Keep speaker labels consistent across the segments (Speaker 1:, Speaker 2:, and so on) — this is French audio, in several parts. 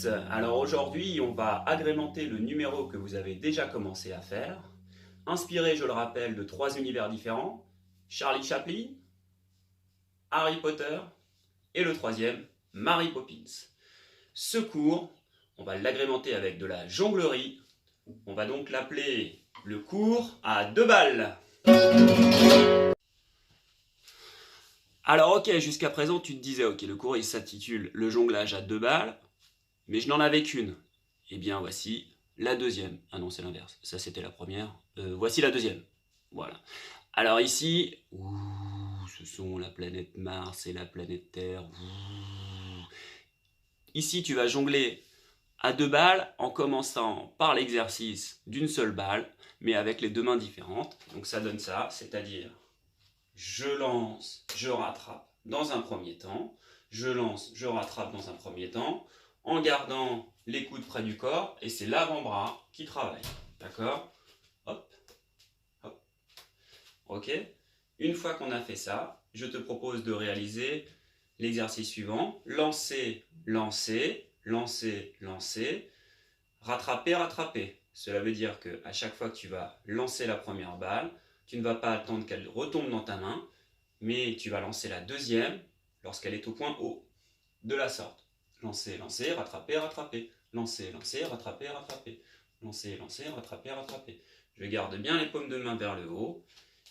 Speaker 1: tous. Alors aujourd'hui, on va agrémenter le numéro que vous avez déjà commencé à faire, inspiré, je le rappelle, de 3 univers différents, Charlie Chaplin, Harry Potter et le troisième, Mary Poppins. Ce cours, on va l'agrémenter avec de la jonglerie. On va donc l'appeler le cours à 2 balles. Alors ok, jusqu'à présent tu te disais, ok, le cours il s'intitule le jonglage à 2 balles, mais je n'en avais qu'une. Eh bien voici la deuxième. Ah non, c'est l'inverse, ça c'était la première. Voici la deuxième. Voilà. Alors ici, ce sont la planète Mars et la planète Terre. Ici tu vas jongler à 2 balles en commençant par l'exercice d'une seule balle, mais avec les 2 mains différentes. Donc ça donne ça, c'est-à-dire je lance, je rattrape dans un premier temps, je lance, je rattrape dans un premier temps, en gardant les coudes près du corps, et c'est l'avant-bras qui travaille. D'accord? Hop, hop. Ok? Une fois qu'on a fait ça, je te propose de réaliser l'exercice suivant. Lancer, lancer, lancer, lancer, rattraper, rattraper. Cela veut dire qu'à chaque fois que tu vas lancer la première balle, tu ne vas pas attendre qu'elle retombe dans ta main, mais tu vas lancer la deuxième lorsqu'elle est au point haut, de la sorte. Lancer, lancer, rattraper, rattraper. Lancer, lancer, rattraper, rattraper. Lancer, lancer, rattraper, rattraper. Je garde bien les paumes de main vers le haut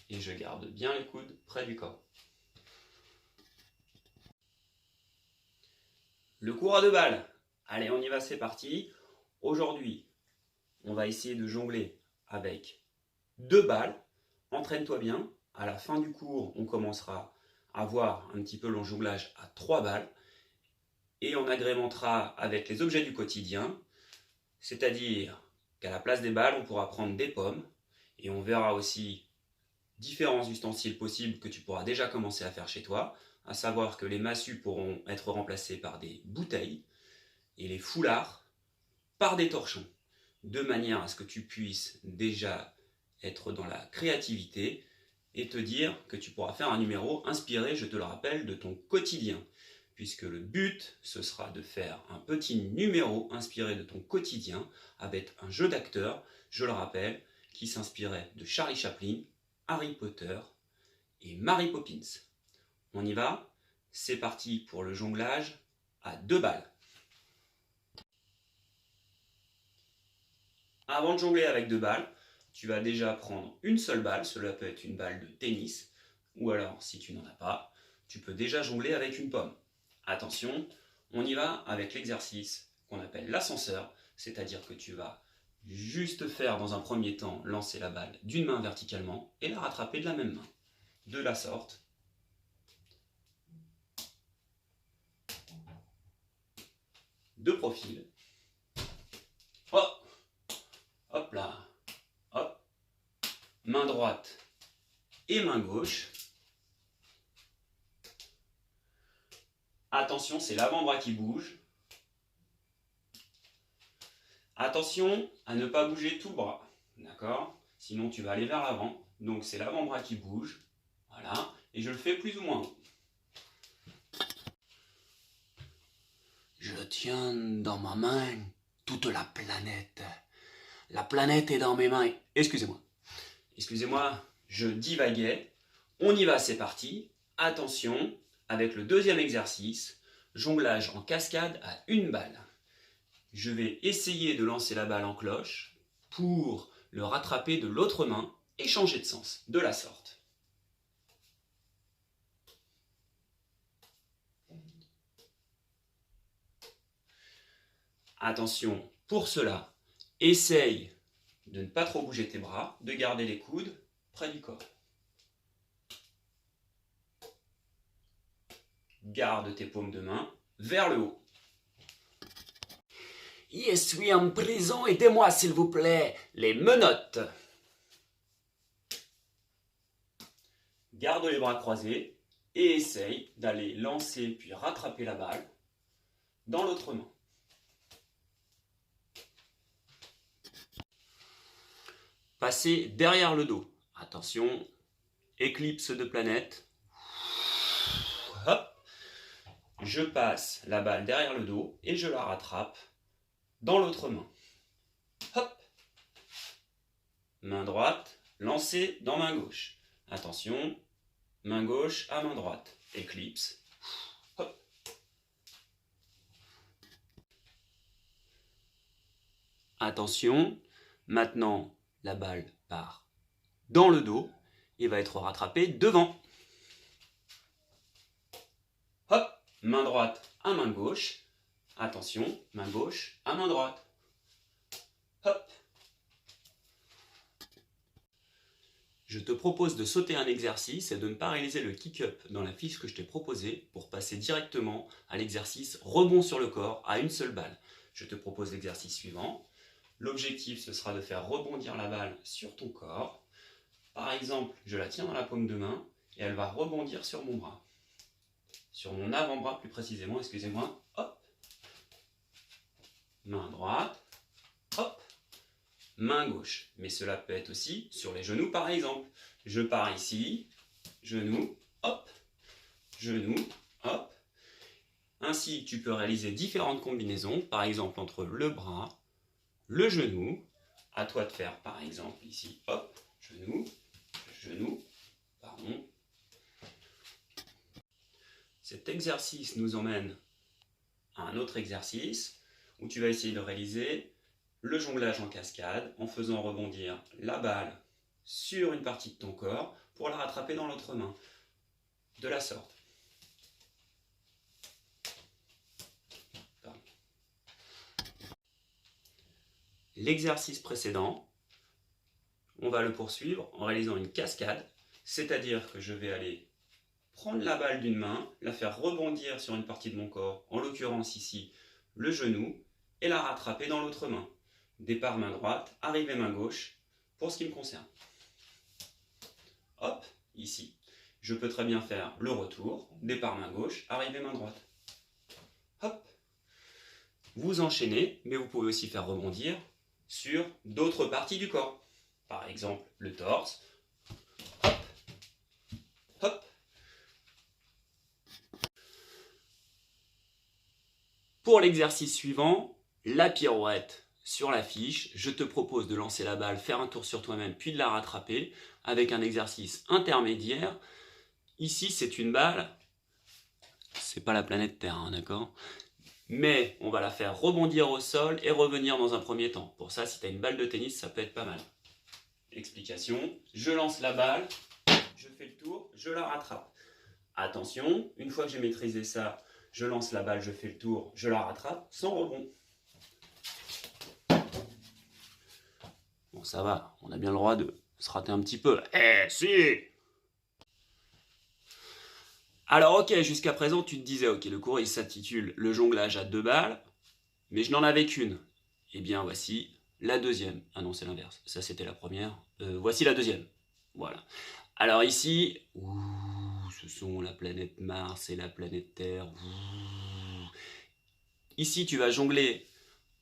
Speaker 1: et je garde bien les coudes près du corps. Le cours à 2 balles. Allez, on y va, c'est parti. Aujourd'hui, on va essayer de jongler avec 2 balles. Entraîne-toi bien. À la fin du cours, on commencera à voir un petit peu le jonglage à 3 balles. Et on agrémentera avec les objets du quotidien. C'est-à-dire qu'à la place des balles, on pourra prendre des pommes. Et on verra aussi différents ustensiles possibles que tu pourras déjà commencer à faire chez toi. À savoir que les massues pourront être remplacées par des bouteilles. Et les foulards par des torchons. De manière à ce que tu puisses déjà être dans la créativité et te dire que tu pourras faire un numéro inspiré, je te le rappelle, de ton quotidien. Puisque le but, ce sera de faire un petit numéro inspiré de ton quotidien avec un jeu d'acteurs, je le rappelle, qui s'inspirait de Charlie Chaplin, Harry Potter et Mary Poppins. On y va? C'est parti pour le jonglage à 2 balles. Avant de jongler avec 2 balles, tu vas déjà prendre une seule balle, cela peut être une balle de tennis, ou alors si tu n'en as pas, tu peux déjà jongler avec une pomme. Attention, on y va avec l'exercice qu'on appelle l'ascenseur, c'est-à-dire que tu vas juste faire dans un premier temps lancer la balle d'une main verticalement et la rattraper de la même main. De la sorte. De profil. Oh, hop là. Hop. Main droite et main gauche. Attention, c'est l'avant-bras qui bouge. Attention à ne pas bouger tout le bras, d'accord? Sinon tu vas aller vers l'avant. Donc c'est l'avant-bras qui bouge, voilà, et je le fais plus ou moins haut. Je tiens dans ma main toute la planète. La planète est dans mes mains. Excusez-moi. Excusez-moi, je divaguais. On y va, c'est parti. Attention, avec le deuxième exercice, jonglage en cascade à 1 balle. Je vais essayer de lancer la balle en cloche pour le rattraper de l'autre main et changer de sens, de la sorte. Attention, pour cela, essaye de ne pas trop bouger tes bras, de garder les coudes près du corps. Garde tes paumes de main vers le haut. Je suis en prison, aidez-moi s'il vous plaît, les menottes. Garde les bras croisés et essaye d'aller lancer puis rattraper la balle dans l'autre main. Passez derrière le dos. Attention, éclipse de planète. Hop. Je passe la balle derrière le dos et je la rattrape dans l'autre main. Hop. Main droite, lancée dans main gauche. Attention, main gauche à main droite. Éclipse. Hop. Attention, maintenant la balle part dans le dos et va être rattrapée devant. Hop, main droite à main gauche. Attention, main gauche à main droite. Hop. Je te propose de sauter un exercice et de ne pas réaliser le kick-up dans la fiche que je t'ai proposée pour passer directement à l'exercice rebond sur le corps à une seule balle. Je te propose l'exercice suivant. L'objectif, ce sera de faire rebondir la balle sur ton corps. Par exemple, je la tiens dans la paume de main et elle va rebondir sur mon bras. Sur mon avant-bras plus précisément, excusez-moi. Hop. Main droite. Hop. Main gauche. Mais cela peut être aussi sur les genoux par exemple. Je pars ici. Genou. Hop. Genou. Hop. Ainsi, tu peux réaliser différentes combinaisons. Par exemple, entre le bras, le genou. À toi de faire par exemple ici. Hop. Genou. Genou. Pardon. Cet exercice nous emmène à un autre exercice où tu vas essayer de réaliser le jonglage en cascade en faisant rebondir la balle sur une partie de ton corps pour la rattraper dans l'autre main. De la sorte. L'exercice précédent, on va le poursuivre en réalisant une cascade, c'est-à-dire que je vais aller prendre la balle d'une main, la faire rebondir sur une partie de mon corps, en l'occurrence ici le genou, et la rattraper dans l'autre main. Départ main droite, arrivée main gauche, pour ce qui me concerne. Hop, ici. Je peux très bien faire le retour, départ main gauche, arrivée main droite. Hop. Vous enchaînez, mais vous pouvez aussi faire rebondir sur d'autres parties du corps. Par exemple, le torse. Hop. Hop. Pour l'exercice suivant, la pirouette sur la fiche, je te propose de lancer la balle, faire un tour sur toi-même, puis de la rattraper avec un exercice intermédiaire. Ici, c'est une balle, c'est pas la planète Terre, hein, d'accord? Mais on va la faire rebondir au sol et revenir dans un premier temps. Pour ça, si tu as une balle de tennis, ça peut être pas mal. Explication, je lance la balle, je fais le tour, je la rattrape. Attention, une fois que j'ai maîtrisé ça, je lance la balle, je fais le tour, je la rattrape, sans rebond. Bon, ça va, on a bien le droit de se rater un petit peu. Eh, si! Alors, ok, jusqu'à présent, tu te disais, ok, le cours, il s'intitule « Le jonglage à 2 balles », mais je n'en avais qu'une. Eh bien, voici la deuxième. Ah non, c'est l'inverse. Ça, c'était la première. Voici la deuxième. Voilà. Alors ici, ce sont la planète Mars et la planète Terre. Ici, tu vas jongler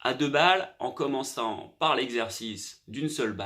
Speaker 1: à 2 balles en commençant par l'exercice d'une seule balle.